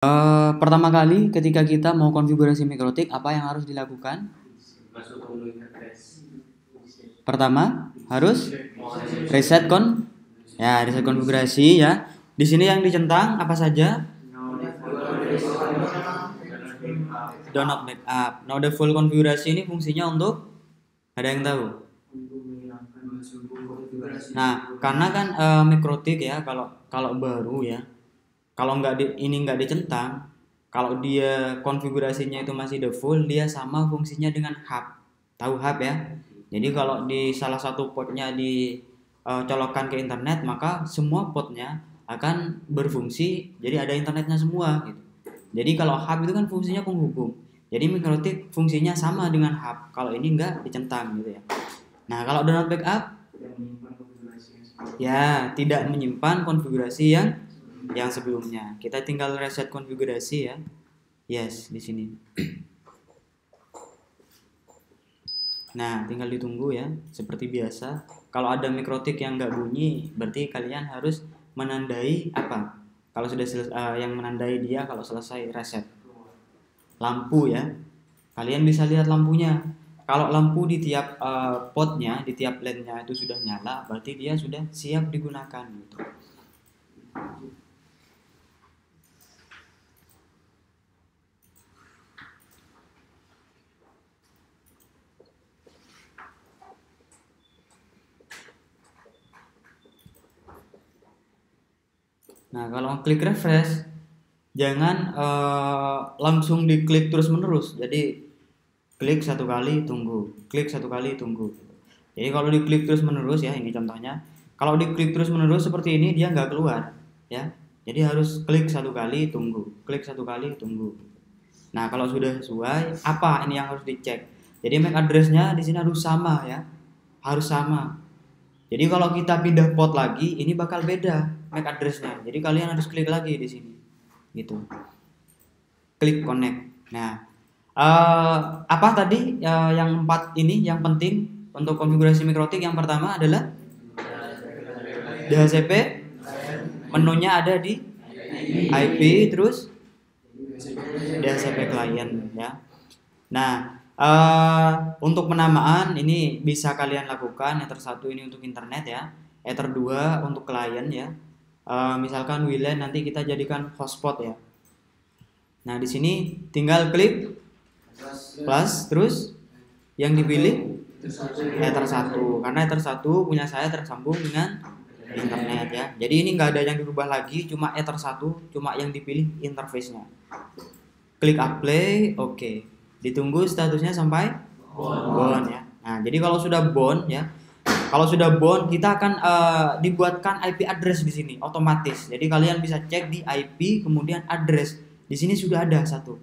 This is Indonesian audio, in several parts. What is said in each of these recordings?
Pertama kali ketika kita mau konfigurasi mikrotik, apa yang harus dilakukan? Pertama, harus reset konfigurasi ya. Di sini yang dicentang apa saja? Do not backup. Now the full konfigurasi ini fungsinya untuk, ada yang tahu? Nah, karena kan mikrotik ya, kalau baru ya, kalau ini nggak dicentang, kalau dia konfigurasinya itu masih default, dia sama fungsinya dengan hub. Tahu hub ya? Jadi kalau di salah satu portnya dicolokkan ke internet, maka semua portnya akan berfungsi, jadi ada internetnya semua gitu. Jadi kalau hub itu kan fungsinya penghubung. Jadi mikrotik fungsinya sama dengan hub. Kalau ini nggak dicentang gitu ya. Nah, kalau do not backup ya tidak menyimpan konfigurasi yang sebelumnya. Kita tinggal reset konfigurasi ya. Yes, di sini. Nah, tinggal ditunggu ya, seperti biasa. Kalau ada mikrotik yang nggak bunyi, berarti kalian harus menandai apa? Kalau sudah yang menandai dia kalau selesai reset. Lampu ya. Kalian bisa lihat lampunya. Kalau lampu di tiap potnya, di tiap LED-nya itu sudah nyala, berarti dia sudah siap digunakan gitu. Nah, kalau klik refresh, jangan langsung diklik terus-menerus. Jadi klik satu kali tunggu, klik satu kali tunggu. Jadi kalau diklik terus-menerus ya, ini contohnya. Kalau diklik terus-menerus seperti ini dia nggak keluar, ya. Jadi harus klik satu kali tunggu, klik satu kali tunggu. Nah, kalau sudah sesuai, apa ini yang harus dicek? Jadi MAC address-nya di sini harus sama ya, harus sama. Jadi kalau kita pindah port lagi, ini bakal beda MAC address-nya. Jadi kalian harus klik lagi di sini, gitu. Klik connect. Nah, apa tadi yang 4 ini yang penting untuk konfigurasi mikrotik? Yang pertama adalah DHCP, menunya ada di IP, terus DHCP client ya. Nah, untuk penamaan ini bisa kalian lakukan. Ether 1 ini untuk internet ya, Ether 2 untuk klien ya. Misalkan WLAN nanti kita jadikan hotspot ya. Nah, di sini tinggal klik plus, terus yang dipilih Ether 1 karena Ether 1 punya saya tersambung dengan internet ya. Jadi ini nggak ada yang dirubah lagi, cuma Ether 1, cuma yang dipilih interface-nya. Klik apply, oke. Ditunggu statusnya sampai bound ya. Nah, jadi kalau sudah bound ya, kalau sudah bound kita akan dibuatkan IP address di sini otomatis. Jadi kalian bisa cek di IP kemudian address. Di sini sudah ada satu.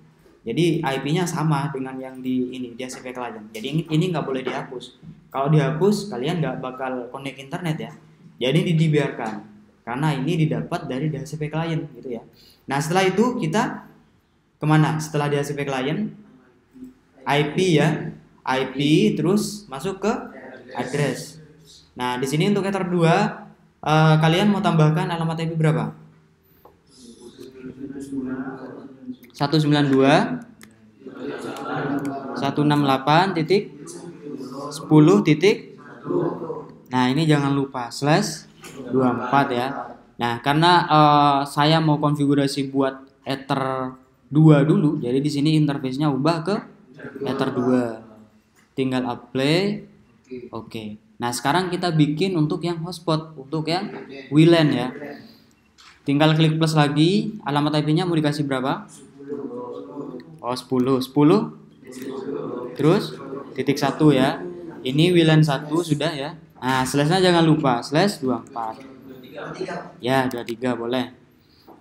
Jadi IP-nya sama dengan yang di DHCP client. Jadi ini nggak boleh dihapus. Kalau dihapus kalian nggak bakal connect internet ya. Jadi dibiarkan karena ini didapat dari DHCP client gitu ya. Nah, setelah itu kita kemana? Setelah DHCP client IP ya, IP terus masuk ke address. Nah, di sini untuk Ether 2 kalian mau tambahkan alamat IP berapa? 192.168.10. Nah, ini jangan lupa /24 ya. Nah, karena saya mau konfigurasi buat Ether 2 dulu, jadi di sini interface-nya ubah ke Ether 2. Tinggal apply. Oke. Nah, sekarang kita bikin untuk yang hotspot, untuk yang WLAN ya. Tinggal klik plus lagi, alamat IP-nya mau dikasih berapa? Oh, 10. Terus titik 1 ya. Ini WLAN 1 sudah ya. Nah, slash-nya jangan lupa, /24. Ya, 23 boleh.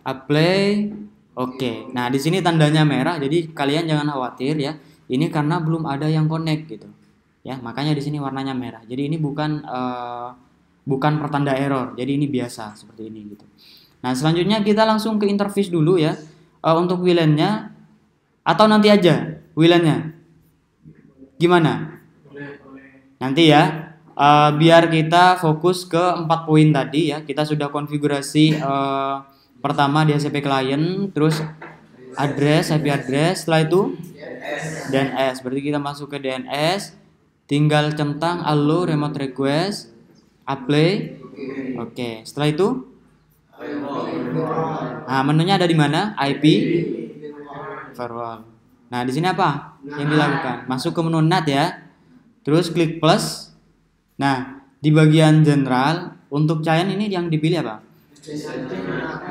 Apply. Oke. Nah, di sini tandanya merah, jadi kalian jangan khawatir ya. Ini karena belum ada yang connect gitu. Ya, makanya di sini warnanya merah. Jadi ini bukan pertanda error. Jadi ini biasa seperti ini gitu. Nah, selanjutnya kita langsung ke interface dulu ya. Untuk WLAN-nya atau nanti aja WLAN-nya. Gimana? Nanti ya. Biar kita fokus ke 4 poin tadi ya. Kita sudah konfigurasi pertama DHCP client, terus IP address, setelah itu DNS. Berarti kita masuk ke DNS, tinggal centang allow remote request, apply. Oke, setelah itu nah, menunya ada di mana? IP firewall. Nah, di sini apa yang dilakukan? Masuk ke menu NAT ya. Terus klik plus. Nah, di bagian general untuk client ini yang dipilih apa?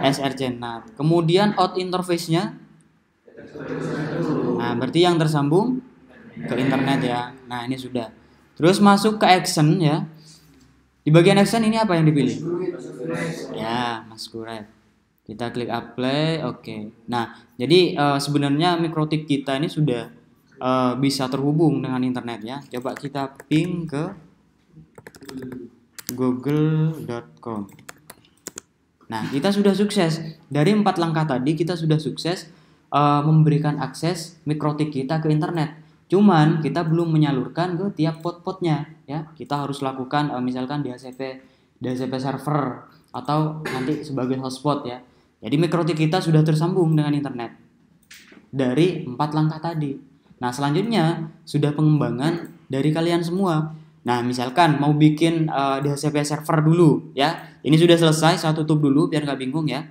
SRC NAT. Kemudian out interface-nya. Nah, berarti yang tersambung ke internet ya. Nah, ini sudah. Terus masuk ke action ya. Di bagian action ini apa yang dipilih? Ya, masquerade. Kita klik apply, oke. Nah, jadi sebenarnya mikrotik kita ini sudah bisa terhubung dengan internet ya. Coba kita ping ke google.com. Nah, kita sudah sukses. Dari 4 langkah tadi kita sudah sukses memberikan akses mikrotik kita ke internet. Cuman kita belum menyalurkan ke tiap pot-potnya ya. Kita harus lakukan misalkan DHCP server atau nanti sebagai hotspot ya. Jadi mikrotik kita sudah tersambung dengan internet dari 4 langkah tadi. Nah, selanjutnya sudah pengembangan dari kalian semua. Nah, misalkan mau bikin DHCP server dulu ya. Ini sudah selesai, saya tutup dulu biar nggak bingung ya.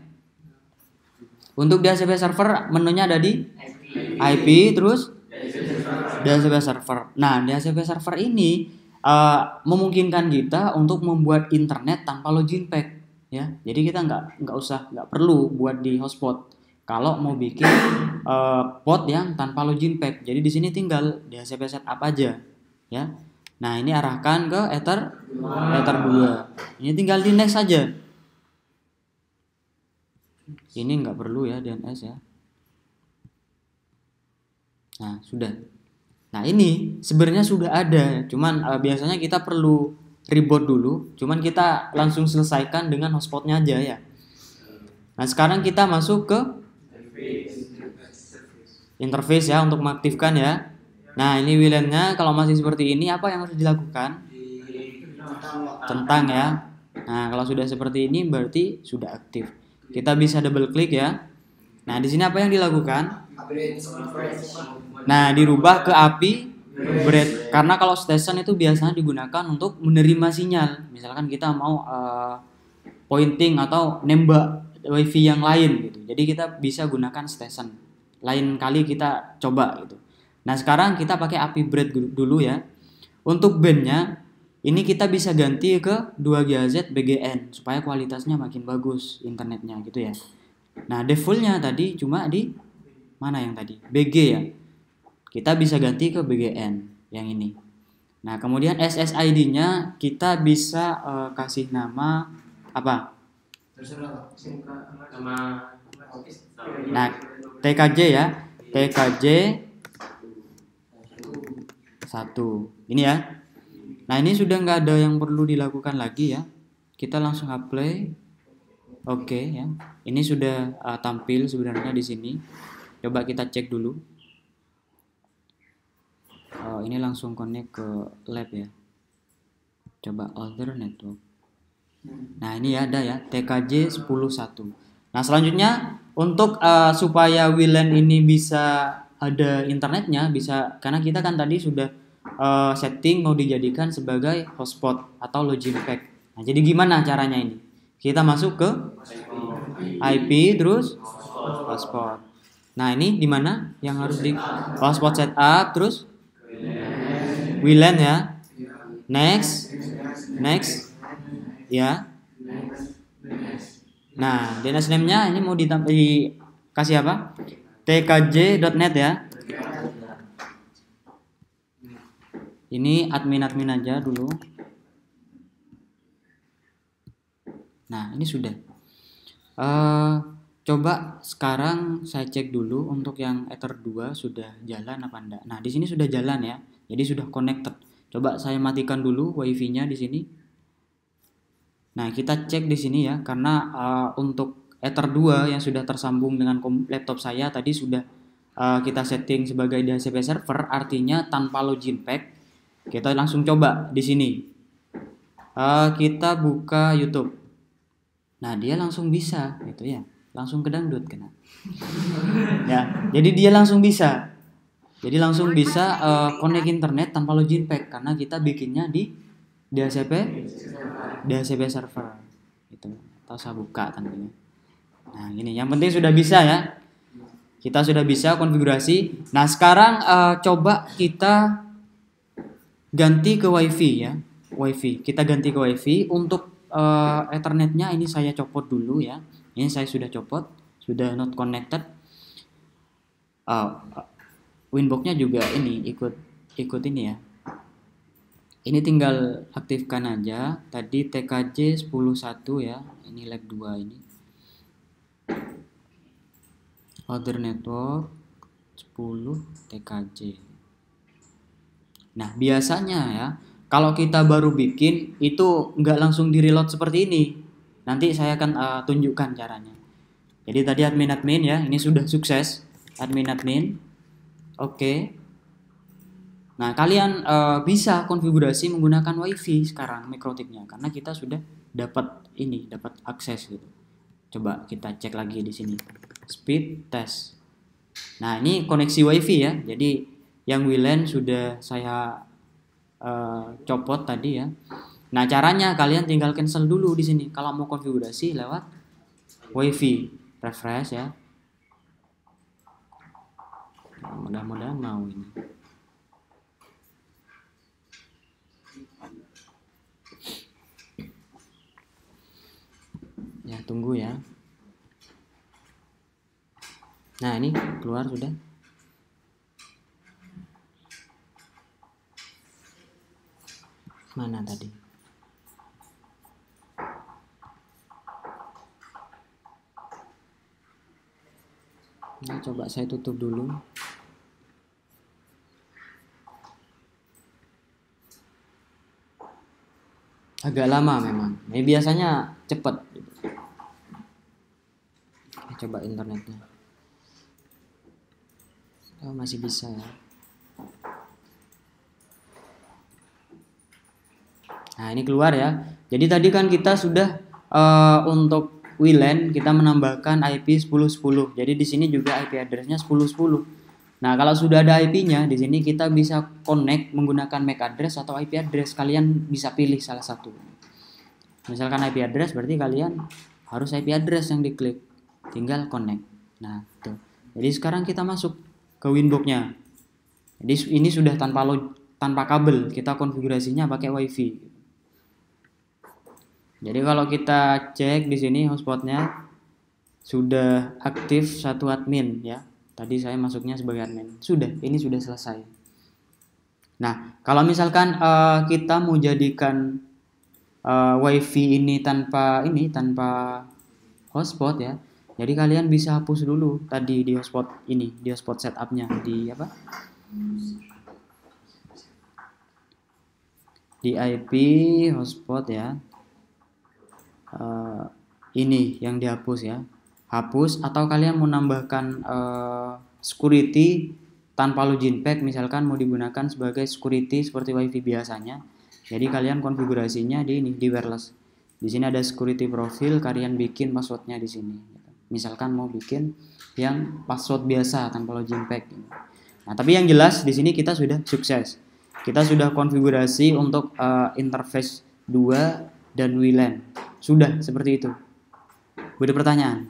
Untuk DHCP server menunya ada di IP terus DHCP server. Nah, DHCP server ini memungkinkan kita untuk membuat internet tanpa login pack ya. Jadi kita nggak perlu buat di hotspot kalau mau bikin port yang tanpa login pack. Jadi di sini tinggal DHCP setup aja ya. Nah, ini arahkan ke Ether 2. Ini tinggal di next saja. Ini nggak perlu ya DNS ya. Nah, sudah. Nah, ini sebenarnya sudah ada, cuman biasanya kita perlu reboot dulu, cuman kita langsung selesaikan dengan hotspotnya aja ya. Nah, sekarang kita masuk ke interface ya untuk mengaktifkan ya. Nah, ini WLAN-nya kalau masih seperti ini apa yang harus dilakukan? Centang ya. Nah, kalau sudah seperti ini berarti sudah aktif. Kita bisa double klik ya. Nah, di sini apa yang dilakukan? Nah, dirubah ke API bread karena kalau station itu biasanya digunakan untuk menerima sinyal. Misalkan kita mau pointing atau nembak wifi yang lain gitu. Jadi kita bisa gunakan station. Lain kali kita coba gitu. Nah, sekarang kita pakai API bread dulu ya. Untuk bandnya ini kita bisa ganti ke 2GHz BGN supaya kualitasnya makin bagus internetnya gitu ya. Nah, defaultnya tadi cuma di mana yang tadi? BG ya. Kita bisa ganti ke BGN yang ini. Nah, kemudian SSID-nya kita bisa kasih nama apa? Nah, TKJ ya. TKJ 1. Ini ya. Nah, ini sudah nggak ada yang perlu dilakukan lagi ya. Kita langsung apply. Oke ya. Ini sudah tampil sebenarnya di sini. Coba kita cek dulu. Ini langsung connect ke lab ya. Coba other network. Nah, ini ya ada ya TKJ 101. Nah, selanjutnya untuk supaya WLAN ini bisa ada internetnya bisa karena kita kan tadi sudah setting mau dijadikan sebagai hotspot atau login pack. Nah, jadi gimana caranya ini? Kita masuk ke IP terus hotspot. Nah, ini di mana yang harus di hotspot setup terus WLAN ya. Next ya. Nah, DNS name-nya ini mau dikasih apa? tkj.net ya. Ini admin aja dulu. Nah, ini sudah. Coba sekarang saya cek dulu untuk yang Ether 2 sudah jalan apa enggak. Nah, di sini sudah jalan ya. Jadi sudah connected. Coba saya matikan dulu wifi-nya di sini. Nah, kita cek di sini ya karena untuk Ether 2 yang sudah tersambung dengan laptop saya tadi sudah kita setting sebagai DHCP server, artinya tanpa login pack. Kita langsung coba di sini. Kita buka YouTube. Nah, dia langsung bisa gitu ya. langsung ke dangdut kena. Ya, jadi dia langsung bisa. Jadi langsung bisa connect internet tanpa login pack karena kita bikinnya di DHCP server. Itu. Atau saya buka tentunya. Nah, ini yang penting sudah bisa ya. Kita sudah bisa konfigurasi. Nah, sekarang coba kita ganti ke WiFi ya. WiFi. Kita ganti ke WiFi untuk Ethernetnya ini saya copot dulu ya. Ini saya sudah copot, sudah not connected. Winbox-nya juga ini ikut ini ya. Ini tinggal aktifkan aja. Tadi TKJ 10.1 ya. Ini lag 2 ini. Other network 10 TKJ. Nah, biasanya ya, kalau kita baru bikin itu nggak langsung di reload seperti ini. Nanti saya akan tunjukkan caranya. Jadi tadi admin ya, ini sudah sukses. Admin. Oke. Nah, kalian bisa konfigurasi menggunakan WiFi sekarang mikrotipnya karena kita sudah dapat akses gitu. Coba kita cek lagi di sini. Speed test. Nah, ini koneksi WiFi ya. Jadi yang WLAN sudah saya copot tadi ya. Nah, caranya kalian tinggal cancel dulu di sini kalau mau konfigurasi lewat WiFi. Refresh ya. Mudah-mudahan mau ini. Ya, tunggu ya. Nah, ini keluar sudah. Mana tadi? Nah, coba saya tutup dulu. Agak lama memang. Ini biasanya cepat. Coba internetnya. Oh, masih bisa ya. Nah, ini keluar ya. Jadi tadi kan kita sudah untuk WLAN kita menambahkan IP 10.10. Jadi di sini juga IP address-nya 10.10. Nah, kalau sudah ada IP-nya, di sini kita bisa connect menggunakan MAC address atau IP address. Kalian bisa pilih salah satu. Misalkan IP address, berarti kalian harus IP address yang diklik. Tinggal connect. Nah, tuh. Jadi sekarang kita masuk ke Winbox-nya. Jadi ini sudah tanpa kabel. Kita konfigurasinya pakai WiFi. Jadi kalau kita cek di sini hotspotnya sudah aktif satu admin ya. Tadi saya masuknya sebagai admin. Ini sudah selesai. Nah, kalau misalkan kita mau jadikan WiFi ini tanpa hotspot ya. Jadi kalian bisa hapus dulu tadi di hotspot ini, di hotspot setupnya di apa? Di IP hotspot ya. Ini yang dihapus ya. Hapus atau kalian mau nambahkan security tanpa login pack, misalkan mau digunakan sebagai security seperti WiFi biasanya. Jadi kalian konfigurasinya di wireless. Di sini ada security profile, kalian bikin passwordnya di sini. Misalkan mau bikin yang password biasa tanpa login pack. Nah, tapi yang jelas di sini kita sudah sukses. Kita sudah konfigurasi untuk interface 2 dan WLAN. Sudah seperti itu. Ada pertanyaan?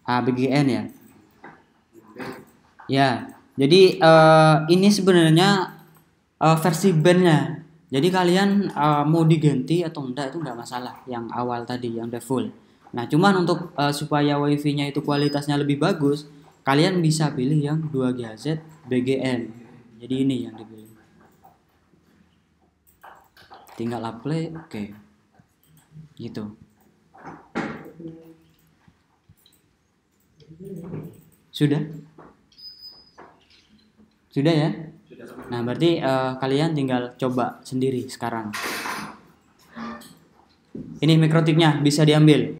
BGN ya. Ya, jadi ini sebenarnya versi bandnya. Jadi kalian mau diganti atau enggak itu enggak masalah. Yang awal tadi yang default. Nah, cuman untuk supaya WiFi-nya itu kualitasnya lebih bagus, kalian bisa pilih yang 2GHz BGN. Jadi ini yang dipilih. Tinggal apply, oke. Gitu. Sudah? Sudah ya? Nah, berarti kalian tinggal coba sendiri sekarang. Ini mikrotipnya bisa diambil.